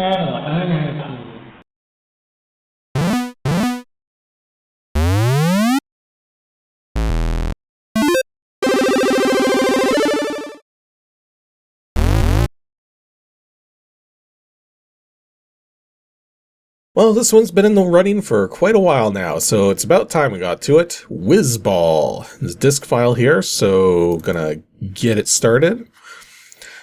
NNRG. Well, this one's been in the running for quite a while now, so it's about time we got to it. Wizball. There's a disk file here, so gonna get it started.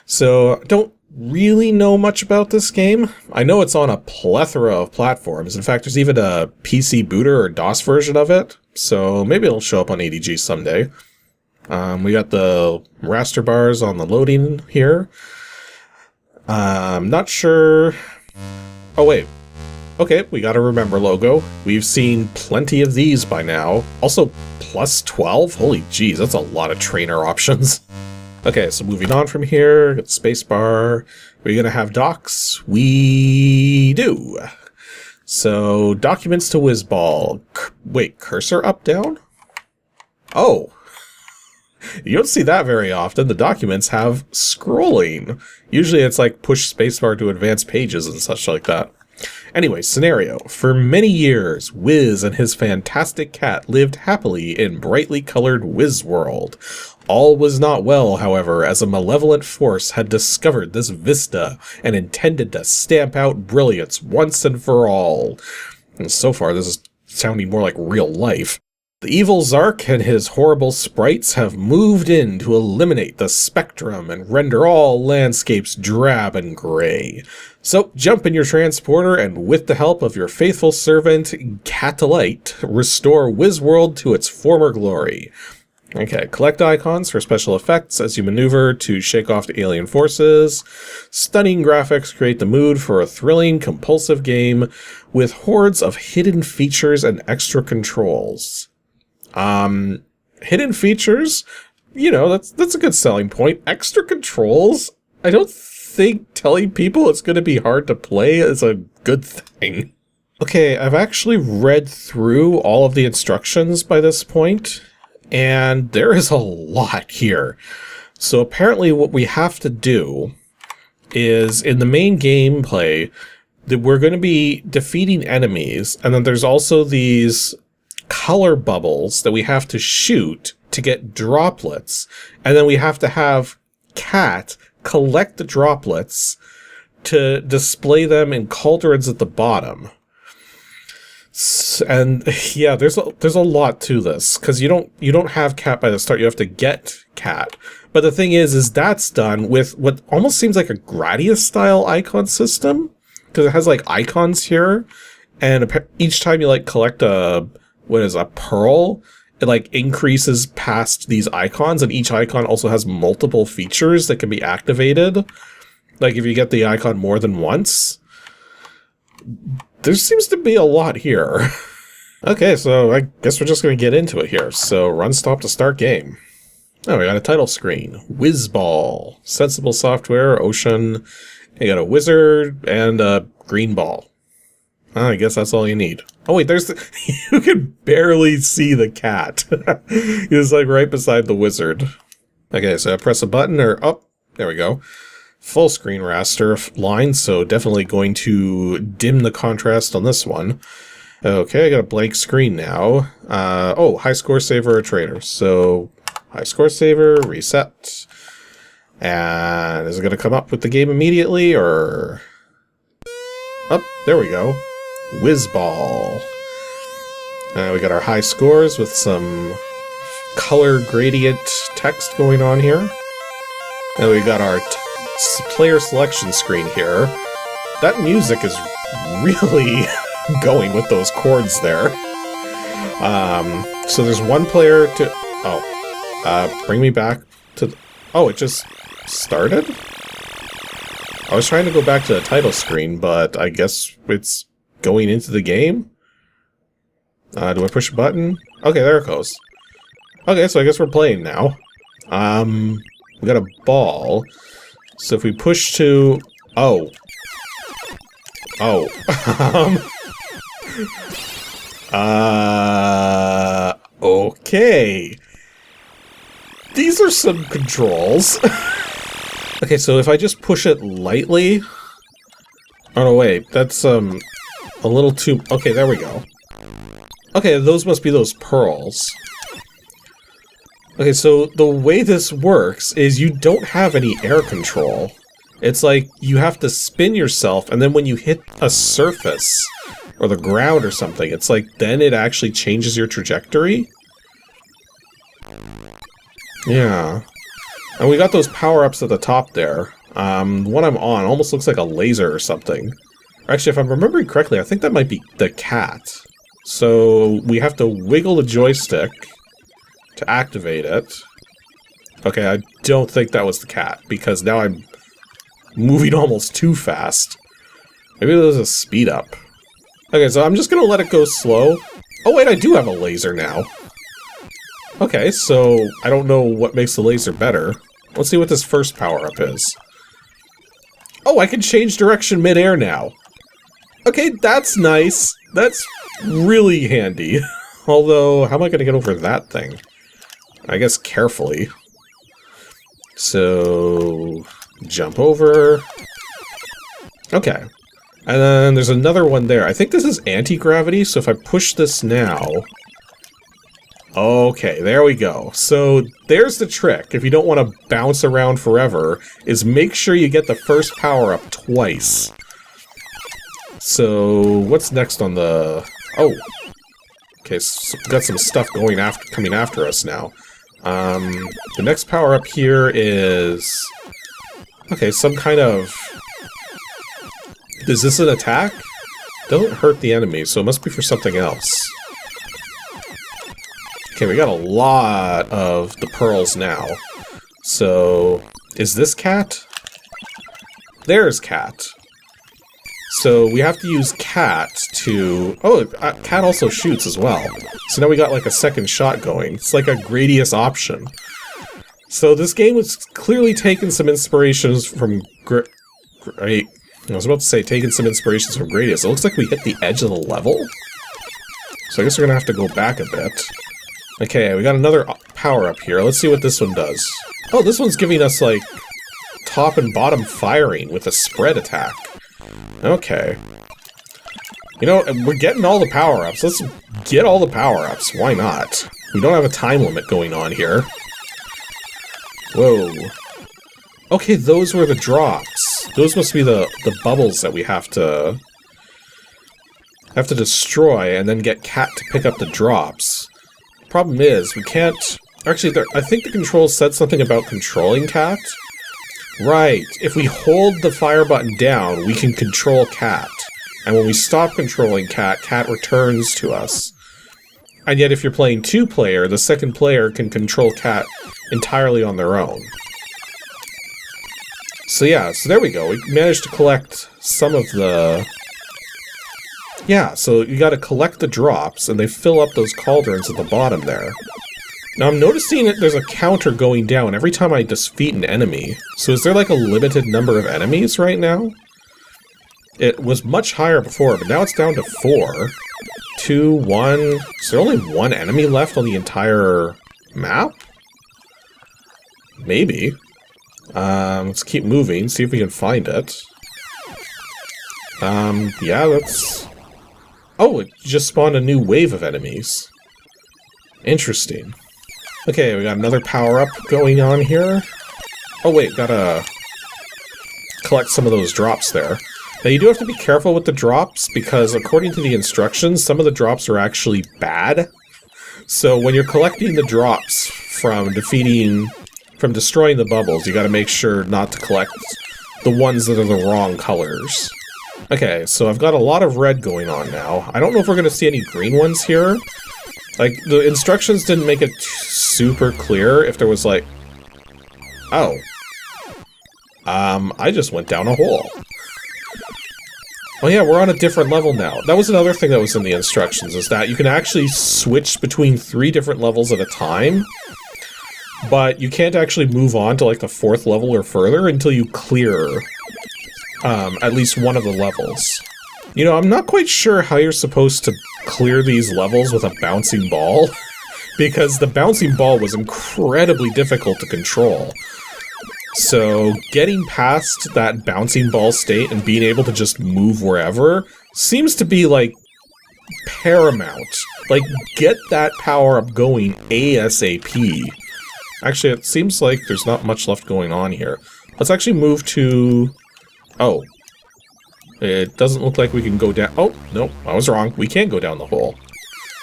So, don't really know much about this game. I know it's on a plethora of platforms. In fact, there's even a PC booter or DOS version of it, so maybe it'll show up on ADG someday. We got the raster bars on the loading here. Not sure... Oh, wait. Okay, we got a Remember logo. We've seen plenty of these by now. Also, plus 12? Holy jeez, that's a lot of trainer options. Okay, so moving on from here, got the spacebar. Are we gonna have docs? We do. So, documents to Wizball. Wait, cursor up, down? Oh. You don't see that very often. The documents have scrolling. Usually it's like push spacebar to advance pages and such like that. Anyway, scenario. For many years, Wiz and his fantastic cat lived happily in brightly colored Wiz World. All was not well, however, as a malevolent force had discovered this vista and intended to stamp out brilliance once and for all. And so far, this is sounding more like real life. The evil Zark and his horrible sprites have moved in to eliminate the spectrum and render all landscapes drab and gray. So jump in your transporter and with the help of your faithful servant, Catalite, restore Wizworld to its former glory. Okay, collect icons for special effects as you maneuver to shake off the alien forces. Stunning graphics create the mood for a thrilling, compulsive game with hordes of hidden features and extra controls. Hidden features, you know, that's a good selling point. Extra controls, I don't think telling people it's going to be hard to play is a good thing. Okay, I've actually read through all of the instructions by this point, and there is a lot here. So apparently what we have to do is, in the main gameplay, that we're going to be defeating enemies, and then there's also these color bubbles that we have to shoot to get droplets, and then we have to have Cat collect the droplets to display them in cauldrons at the bottom. And yeah, there's a lot to this, because you don't have Cat by the start. You have to get Cat. But the thing is that's done with what almost seems like a Gradius style icon system, because it has like icons here, and each time you like collect a pearl, it like increases past these icons, and each icon also has multiple features that can be activated. Like if you get the icon more than once. There seems to be a lot here. Okay, so I guess we're just going to get into it here. So run stop to start game. Oh, we got a title screen. Wizball. Sensible Software, Ocean. You got a wizard and a green ball. I guess that's all you need. Oh wait, there's you can barely see the cat. He's like right beside the wizard. Okay, so I press a button oh, there we go. Full screen raster line, so definitely going to dim the contrast on this one. Okay, I got a blank screen now. Oh, high score saver or trainer. So high score saver, reset. And is it going to come up with the game immediately, or... Oh, there we go. Wizball. We got our high scores with some color gradient text going on here. And we got our player selection screen here. That music is really going with those chords there. So there's one player to... Oh. Bring me back to... Oh, it just started? I was trying to go back to the title screen, but I guess it's going into the game? Do I push a button? Okay, there it goes. Okay, so I guess we're playing now. We got a ball. So if we push to... Oh. Oh. Okay. These are some controls. Okay, so if I just push it lightly, Oh no, wait, that's a little too... Okay, there we go. Okay, those must be those pearls. Okay, so the way this works is you don't have any air control. It's like you have to spin yourself, and then when you hit a surface, or the ground or something, it's like then it actually changes your trajectory. Yeah. And we got those power-ups at the top there. One I'm on almost looks like a laser or something. Actually, if I'm remembering correctly, I think that might be the cat. So we have to wiggle the joystick to activate it. Okay, I don't think that was the cat, because now I'm moving almost too fast. Maybe there was a speed up. Okay, so I'm just gonna let it go slow. Oh wait, I do have a laser now. Okay, so I don't know what makes the laser better. Let's see what this first power-up is. Oh, I can change direction mid-air now. Okay, that's nice. That's really handy. Although, how am I gonna get over that thing? I guess carefully. So, jump over. Okay. And then there's another one there. I think this is anti-gravity, so if I push this now... Okay, there we go. So, there's the trick, if you don't want to bounce around forever, is make sure you get the first power-up twice. So, what's next on the... Oh. Okay, so we've got some stuff coming after us now. The next power-up here is... Okay, some kind of... Is this an attack? Doesn't hurt the enemy, so it must be for something else. Okay, we got a lot of the pearls now. So, is this cat? There's cat. So we have to use cat to... Oh, cat also shoots as well. So now we got like a second shot going. It's like a Gradius option. So this game was clearly taking some inspirations from... I was about to say taking some inspirations from Gradius. It looks like we hit the edge of the level. So I guess we're gonna have to go back a bit. Okay, we got another power-up here. Let's see what this one does. Oh, this one's giving us, like, top and bottom firing with a spread attack. Okay. You know, we're getting all the power-ups. Let's get all the power-ups. Why not? We don't have a time limit going on here. Whoa. Okay, those were the drops. Those must be the bubbles that we have to destroy and then get Cat to pick up the drops. Problem is, we can't... Actually, I think the controls said something about controlling Cat. Right. If we hold the fire button down, we can control Cat. And when we stop controlling Cat, Cat returns to us. And yet if you're playing two-player, the second player can control Cat entirely on their own. So yeah, so there we go. We managed to collect some of the... Yeah, so you gotta collect the drops, and they fill up those cauldrons at the bottom there. Now I'm noticing that there's a counter going down every time I defeat an enemy. So is there like a limited number of enemies right now? It was much higher before, but now it's down to 4. 2, 1... Is there only one enemy left on the entire map? Maybe. Let's keep moving, see if we can find it. Yeah, that's... Oh, it just spawned a new wave of enemies. Interesting. Okay, we got another power-up going on here. Oh wait, gotta collect some of those drops there. Now you do have to be careful with the drops, because according to the instructions, some of the drops are actually bad. So when you're collecting the drops from destroying the bubbles, you gotta make sure not to collect the ones that are the wrong colors. Okay, so I've got a lot of red going on now. I don't know if we're gonna see any green ones here. Like, the instructions didn't make it super clear if there was like... Oh. I just went down a hole. Oh yeah, we're on a different level now. That was another thing that was in the instructions, is that you can actually switch between 3 different levels at a time, but you can't actually move on to like the 4th level or further until you clear at least one of the levels. You know, I'm not quite sure how you're supposed to clear these levels with a bouncing ball, because the bouncing ball was incredibly difficult to control. So getting past that bouncing ball state and being able to just move wherever seems to be, like, paramount. Like, get that power-up going ASAP. Actually, it seems like there's not much left going on here. Let's actually move to... Oh. It doesn't look like we can go down... Oh, no, I was wrong. We can't go down the hole.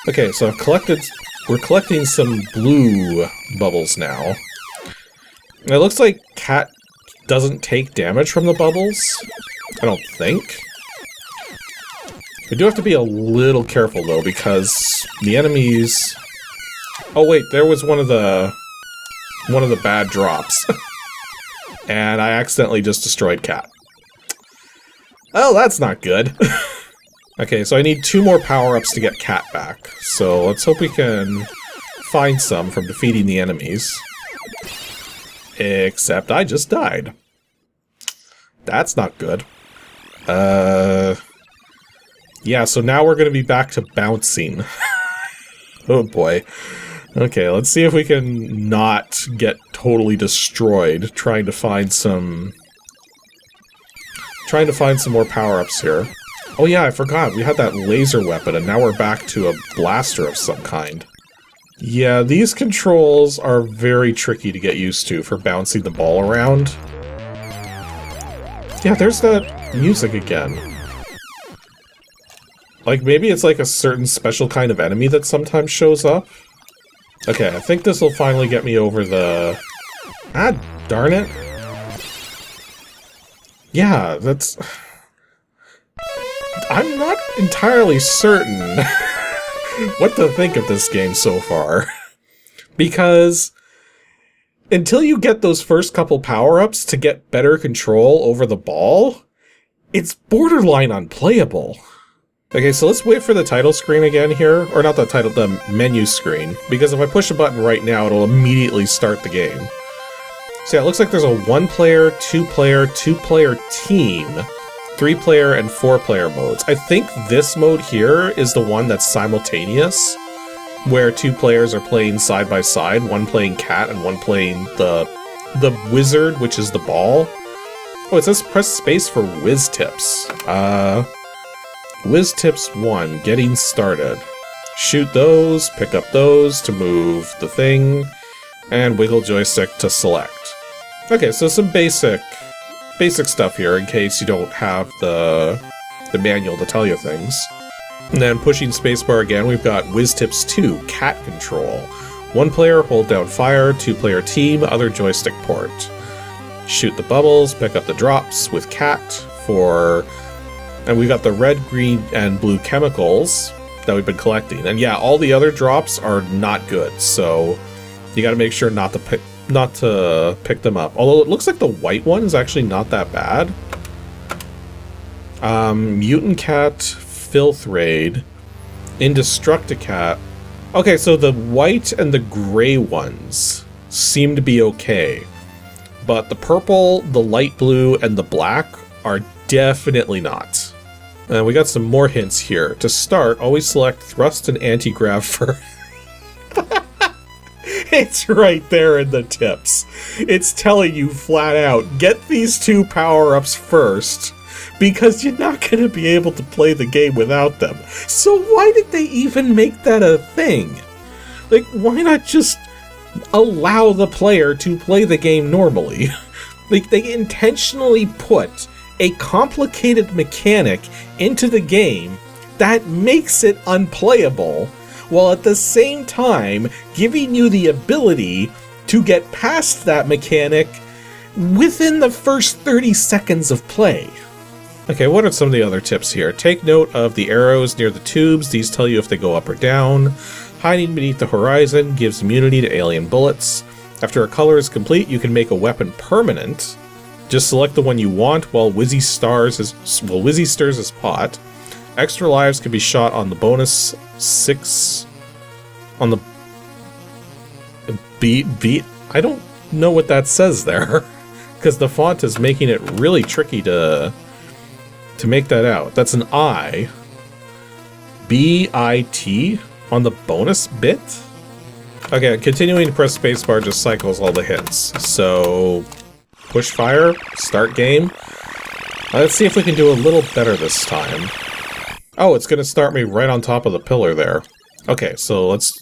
Okay, so I've collected... We're collecting some blue bubbles now. It looks like Cat doesn't take damage from the bubbles. I don't think. We do have to be a little careful, though, because the enemies... Oh, wait, there was one of the bad drops. And I accidentally just destroyed Cat. Oh, that's not good. Okay, so I need 2 more power-ups to get Cat back. So let's hope we can find some from defeating the enemies. Except I just died. That's not good. Yeah, so now we're going to be back to bouncing. Oh boy. Okay, let's see if we can not get totally destroyed trying to find some more power-ups here. Oh yeah, I forgot. We had that laser weapon, and now we're back to a blaster of some kind. Yeah, these controls are very tricky to get used to for bouncing the ball around. Yeah, there's that music again. Like, maybe it's like a certain special kind of enemy that sometimes shows up. Okay, I think this will finally get me over the... Ah, darn it. Yeah, that's... I'm not entirely certain what to think of this game so far. Because until you get those first couple power-ups to get better control over the ball, it's borderline unplayable. Okay, so let's wait for the title screen again here. Or not the title, the menu screen. Because if I push a button right now, it'll immediately start the game. So yeah, it looks like there's a 1-player, 2-player, 2-player team, 3-player, and 4-player modes. I think this mode here is the one that's simultaneous, where 2 players are playing side by side, one playing Cat and one playing the wizard, which is the ball. Oh, it says press space for whiz tips. Whiz tips 1, getting started. Shoot those, pick up those to move the thing, and wiggle joystick to select. Okay, so some basic stuff here in case you don't have the manual to tell you things. And then pushing spacebar again, we've got Whiz Tips 2, Cat Control. 1 player, hold down fire, 2-player team, other joystick port. Shoot the bubbles, pick up the drops with Cat for... And we've got the red, green, and blue chemicals that we've been collecting. And yeah, all the other drops are not good, so you gotta make sure not to pick them up. Although it looks like the white one is actually not that bad. Mutant Cat, Filth Raid, Indestructicat. Okay, so the white and the gray ones seem to be okay. But the purple, the light blue, and the black are definitely not. And we got some more hints here. To start, always select thrust and anti-grav first. It's right there in the tips. It's telling you flat out, get these 2 power-ups first, because you're not going to be able to play the game without them. So why did they even make that a thing? Like, why not just allow the player to play the game normally? Like, they intentionally put a complicated mechanic into the game that makes it unplayable, while at the same time giving you the ability to get past that mechanic within the first 30 seconds of play. Okay, what are some of the other tips here? Take note of the arrows near the tubes. These tell you if they go up or down. Hiding beneath the horizon gives immunity to alien bullets. After a color is complete, you can make a weapon permanent. Just select the one you want while Wizzy stirs his pot. Extra lives can be shot on the bonus 6 on the B. I don't know what that says there, because the font is making it really tricky to make that out. That's an I. B-I-T on the bonus bit? Okay, continuing to press spacebar just cycles all the hints. So push fire, start game. Let's see if we can do a little better this time. Oh, it's going to start me right on top of the pillar there. Okay, so let's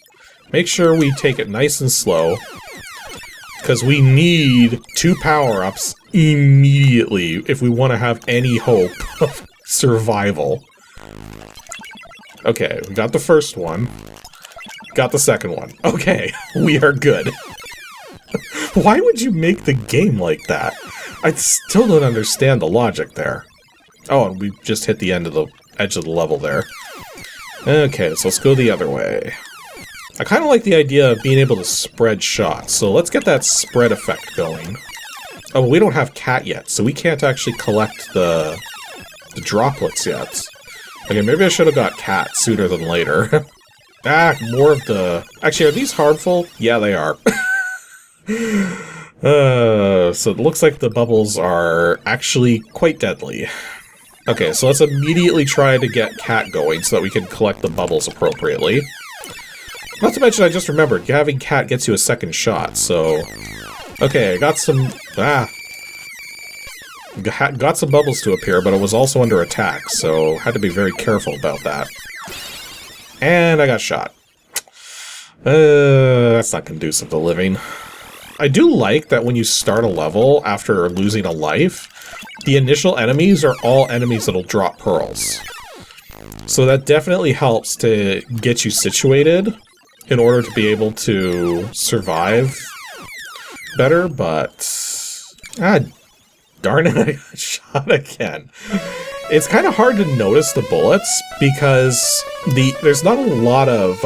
make sure we take it nice and slow, because we need 2 power-ups immediately if we want to have any hope of survival. Okay, we got the first one. Got the second one. Okay, we are good. Why would you make the game like that? I still don't understand the logic there. Oh, and we just hit the edge of the level there. Okay, so let's go the other way. I kind of like the idea of being able to spread shots, so let's get that spread effect going. Oh, we don't have cat yet, so we can't actually collect the droplets yet. Okay, maybe I should have got cat sooner than later. Ah, more of the... Actually, are these harmful? Yeah, they are. So it looks like the bubbles are actually quite deadly. Okay, so let's immediately try to get cat going so that we can collect the bubbles appropriately. Not to mention, I just remembered, having cat gets you a second shot, so... Okay, I got some... Got some bubbles to appear, but it was also under attack, so had to be very careful about that. And I got shot. That's not conducive to living. I do like that when you start a level after losing a life, the initial enemies are all enemies that'll drop pearls. So that definitely helps to get you situated in order to be able to survive better, but... Darn it, I got shot again. It's kind of hard to notice the bullets because there's not a lot of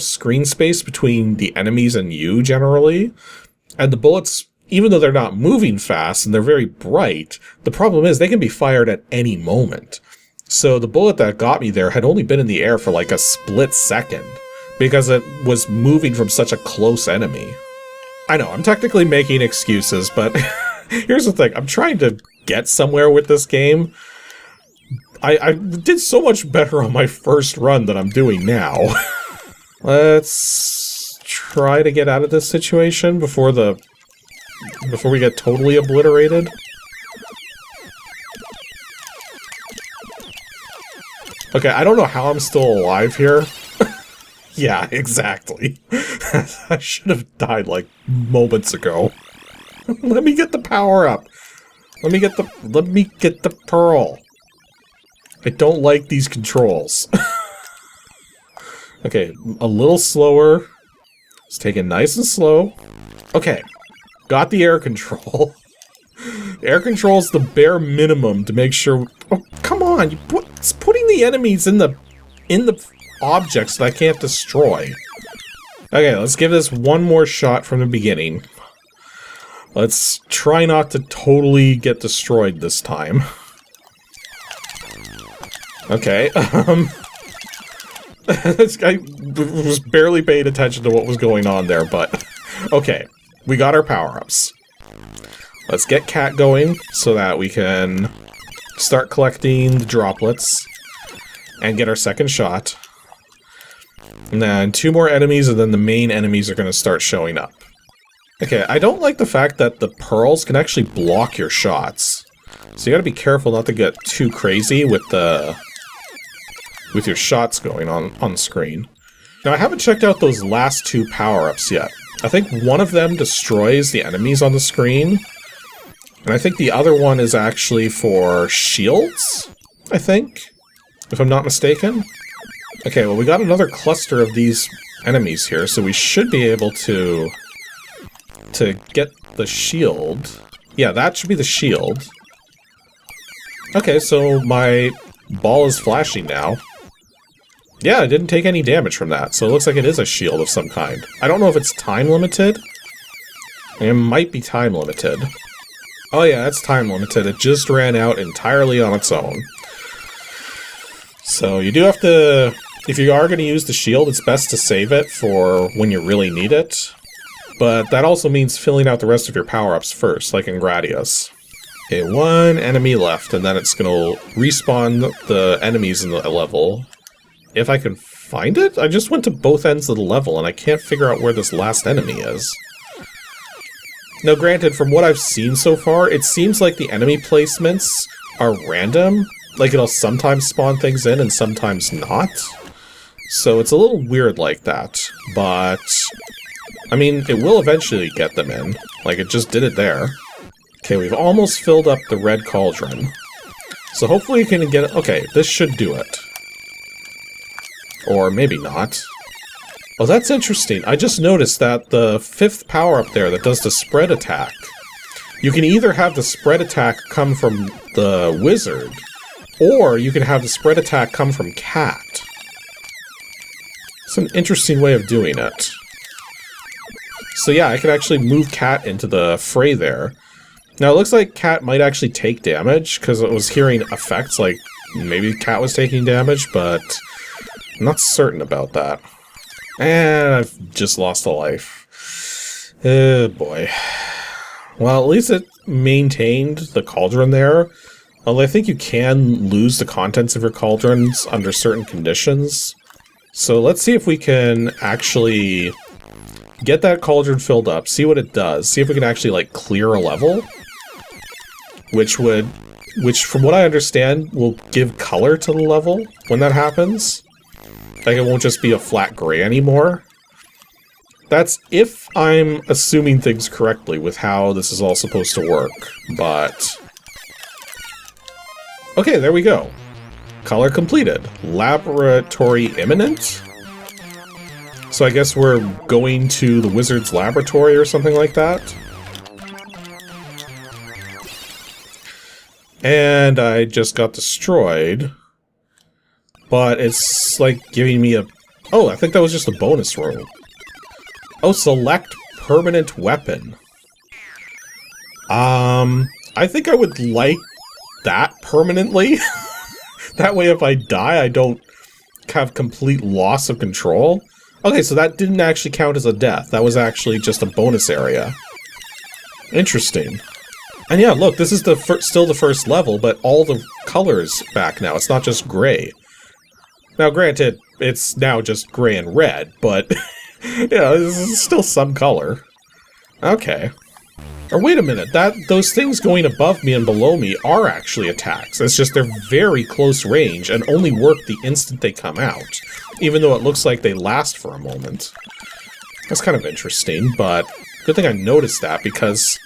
screen space between the enemies and you generally, and the bullets, even though they're not moving fast and they're very bright, the problem is they can be fired at any moment. So the bullet that got me there had only been in the air for like a split second because it was moving from such a close enemy. I know, I'm technically making excuses, but here's the thing. I'm trying to get somewhere with this game. I did so much better on my first run than I'm doing now. Let's try to get out of this situation before we get totally obliterated. Okay, I don't know how I'm still alive here. Yeah, exactly. I should have died like moments ago. Let me get the power up. Let me get the pearl. I don't like these controls. Okay, a little slower. Let's take it nice and slow. Okay, got the air control. Air control's the bare minimum to make sure... Oh, come on! It's putting the enemies in the objects that I can't destroy. Okay, let's give this one more shot from the beginning. Let's try not to totally get destroyed this time. Okay, this guy was barely paying attention to what was going on there, but... Okay, we got our power-ups. Let's get cat going so that we can start collecting the droplets and get our second shot. And then 2 more enemies, and then the main enemies are going to start showing up. Okay, I don't like the fact that the pearls can actually block your shots. So you gotta be careful not to get too crazy with your shots going on screen. Now, I haven't checked out those last 2 power-ups yet. I think one of them destroys the enemies on the screen. And I think the other one is actually for shields, I think, if I'm not mistaken. Okay, well, we got another cluster of these enemies here, so we should be able to get the shield. Yeah, that should be the shield. Okay, so my ball is flashing now. Yeah, I didn't take any damage from that, so it looks like it is a shield of some kind. I don't know if it's time limited. It might be time limited. Oh yeah, it's time limited. It just ran out entirely on its own. So you do have to... If you are going to use the shield, it's best to save it for when you really need it. But that also means filling out the rest of your power-ups first, like in Gradius. Okay, 1 enemy left, and then it's going to respawn the enemies in the level. If I can find it? I just went to both ends of the level, and I can't figure out where this last enemy is. Now granted, from what I've seen so far, it seems like the enemy placements are random. Like, it'll sometimes spawn things in and sometimes not. So it's a little weird like that. But, I mean, it will eventually get them in. Like, it just did it there. Okay, we've almost filled up the red cauldron. So hopefully you can get it. Okay, this should do it. Or maybe not. Oh, that's interesting. I just noticed that the 5th power up there that does the spread attack, you can either have the spread attack come from the wizard, or you can have the spread attack come from Cat. It's an interesting way of doing it. So yeah, I could actually move Cat into the fray there. Now it looks like Cat might actually take damage, because it was hearing effects like maybe Cat was taking damage, but I'm not certain about that. And I've just lost a life. Oh boy. Well, at least it maintained the cauldron there. Although I think you can lose the contents of your cauldrons under certain conditions. So let's see if we can actually get that cauldron filled up, see what it does, see if we can actually, like, clear a level. Which, from what I understand, will give color to the level when that happens. Like, it won't just be a flat gray anymore. That's if I'm assuming things correctly with how this is all supposed to work, but... Okay, there we go. Color completed. Laboratory imminent? So I guess we're going to the wizard's laboratory or something like that? And I just got destroyed. But it's like giving me a... Oh, I think that was just a bonus room. Oh, select permanent weapon. I think I would like that permanently. That way if I die, I don't have complete loss of control. Okay, so that didn't actually count as a death. That was actually just a bonus area. Interesting. And yeah, look, this is the still the first level, but all the colors back now. It's not just gray. Now, granted, it's now just gray and red, but, you know, this is still some color. Okay. Or wait a minute, those things going above me and below me are actually attacks. It's just they're very close range and only work the instant they come out, even though it looks like they last for a moment. That's kind of interesting, but good thing I noticed that, because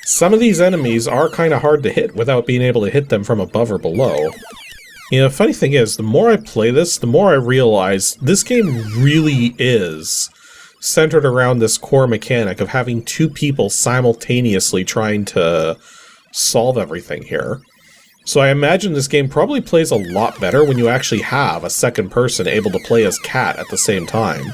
some of these enemies are kind of hard to hit without being able to hit them from above or below. You know, the funny thing is, the more I play this, the more I realize this game really is centered around this core mechanic of having two people simultaneously trying to solve everything here. So I imagine this game probably plays a lot better when you actually have a second person able to play as Cat at the same time.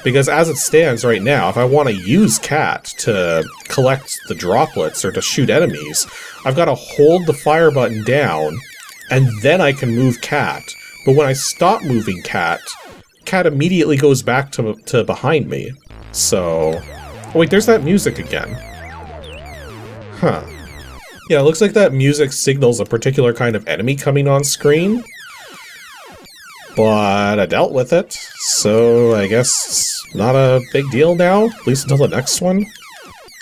Because as it stands right now, if I want to use Cat to collect the droplets or to shoot enemies, I've got to hold the fire button down, and then I can move Cat. But when I stop moving Cat, Cat immediately goes back to behind me. So... Oh wait, there's that music again. Huh. Yeah, it looks like that music signals a particular kind of enemy coming on screen. But I dealt with it, so I guess it's not a big deal now, at least until the next one.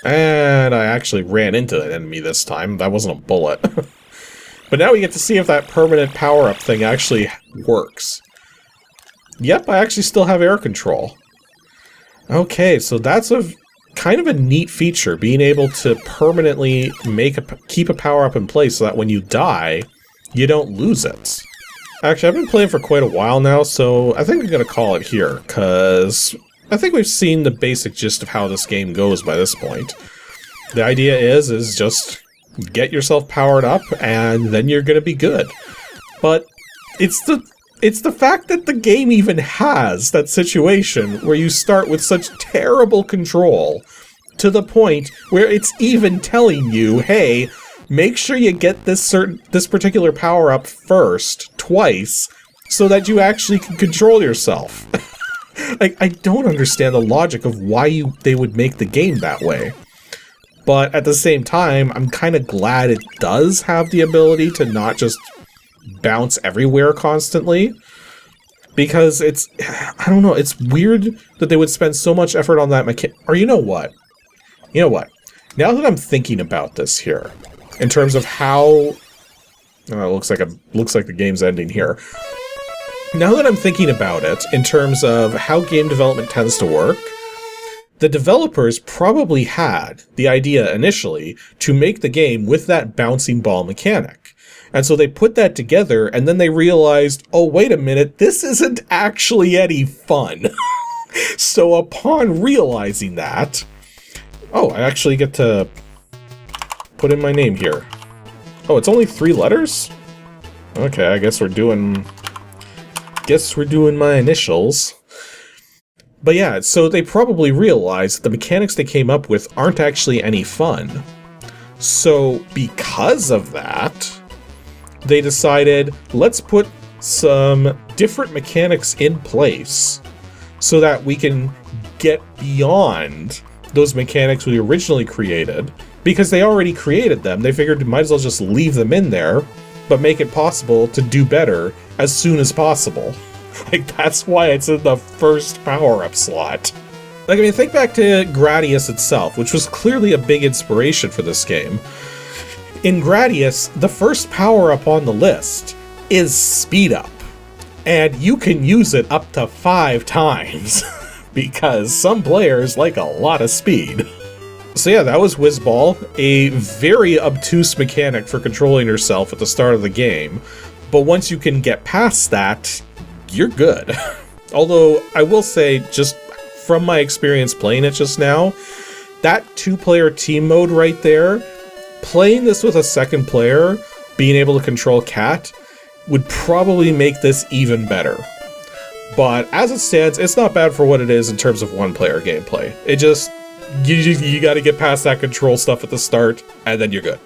And I actually ran into an enemy this time. That wasn't a bullet. But now we get to see if that permanent power-up thing actually works. Yep, I actually still have air control. Okay, so that's a kind of a neat feature, being able to permanently keep a power-up in place so that when you die, you don't lose it. Actually, I've been playing for quite a while now, so I think I'm going to call it here, because I think we've seen the basic gist of how this game goes by this point. The idea is just get yourself powered up, and then you're going to be good. But it's the fact that the game even has that situation where you start with such terrible control to the point where it's even telling you, hey, make sure you get this particular power up first, twice, so that you actually can control yourself. Like, I don't understand the logic of why they would make the game that way. But at the same time, I'm kind of glad it does have the ability to not just bounce everywhere constantly. Because it's, I don't know, it's weird that they would spend so much effort on that mechanic. Or you know what? You know what? Now that I'm thinking about this here, in terms of how... it looks like the game's ending here. Now that I'm thinking about it, in terms of how game development tends to work, the developers probably had the idea initially to make the game with that bouncing ball mechanic. And so they put that together, and then they realized, oh, wait a minute, this isn't actually any fun. So upon realizing that... Oh, I actually get to put in my name here. Oh, it's only 3 letters? Okay, I guess we're doing my initials. But yeah, so they probably realized that the mechanics they came up with aren't actually any fun. So because of that, they decided, let's put some different mechanics in place so that we can get beyond those mechanics we originally created. Because they already created them, they figured might as well just leave them in there, but make it possible to do better as soon as possible. Like, that's why it's in the first power-up slot. Like, I mean, think back to Gradius itself, which was clearly a big inspiration for this game. In Gradius, the first power-up on the list is Speed Up. And you can use it up to 5 times, because some players like a lot of speed. So yeah, that was Wizball, a very obtuse mechanic for controlling yourself at the start of the game. But once you can get past that, you're good. Although, I will say, just from my experience playing it just now, that 2-player team mode right there, playing this with a second player, being able to control Cat, would probably make this even better. But as it stands, it's not bad for what it is in terms of 1-player gameplay. It just, you gotta get past that control stuff at the start, and then you're good.